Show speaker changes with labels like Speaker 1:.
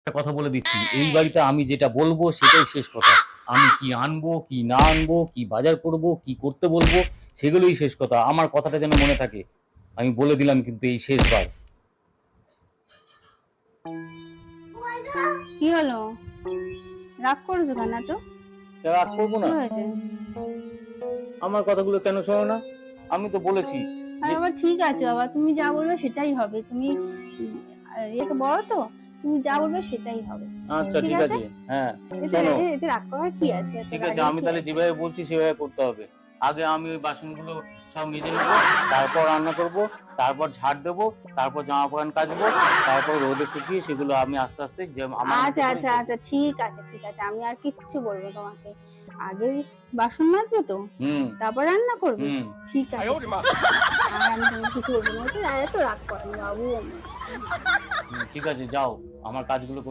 Speaker 1: একটা কথা বলে দিচ্ছি, এই বাড়িতে আমি যেটা বলবো সেটাই শেষ কথা। আমি কি আনবো, কি না আনবো, কি বাজার করব, কি করতে বলবো, সেগুলোই শেষ কথা। আমার কথাটা যেন মনে থাকে। আমি বলে দিলাম কিন্তু এই শেষবার।
Speaker 2: কি হলো? রাগ করেছো কেন এত?
Speaker 1: রাগ করবো
Speaker 2: কি
Speaker 1: না?
Speaker 2: হয়েছে?
Speaker 1: আমার কথাগুলো কেন শোনো না? আমি তো বলেছি
Speaker 2: আরে
Speaker 1: যে
Speaker 2: বাবা, ঠিক আছে বাবা, তুমি যা বলবে সেটাই হবে। তুমি এ তো বড় তো, তুমি যা বলবে সেটাই হবে।
Speaker 1: আচ্ছা
Speaker 2: ঠিক
Speaker 1: ঠিক
Speaker 2: আছে?
Speaker 1: আছে। হ্যাঁ,
Speaker 2: এতে
Speaker 1: শোনো।
Speaker 2: এতে রাগ করার কি আছে? এত
Speaker 1: ঠিক আছে,
Speaker 2: রাগের
Speaker 1: আমি
Speaker 2: কি
Speaker 1: তাহলে
Speaker 2: আছে?
Speaker 1: যেভাবে বলছি সেভাবে করতে হবে। আগে আমি ওই বাসনগুলো সব মেজে নেবো, তারপর রান্না করব, তারপর ঝাড় দেবো, তারপর জামা কাপড় কাচবো, তারপর রোদে শুকিয়ে সেগুলো আমি আস্তে আস্তে যে আমার মতো
Speaker 2: আচ্ছা
Speaker 1: করেই
Speaker 2: আচ্ছা
Speaker 1: করবো।
Speaker 2: আচ্ছা, ঠিক আছে ঠিক আছে, আমি আর কিচ্ছু বলবো না তোমাকে। আগে বাসন মাজবে তো,
Speaker 1: হুম
Speaker 2: তারপর রান্না করবে।
Speaker 1: হুম
Speaker 2: ঠিক আছে ঠিক আছে। আর আমি তোমাকে কিছু বলবো না। এত রাগ করেন বাবু আমার।
Speaker 1: ঠিক আছে, যাও, আমার কাজগুলো করতে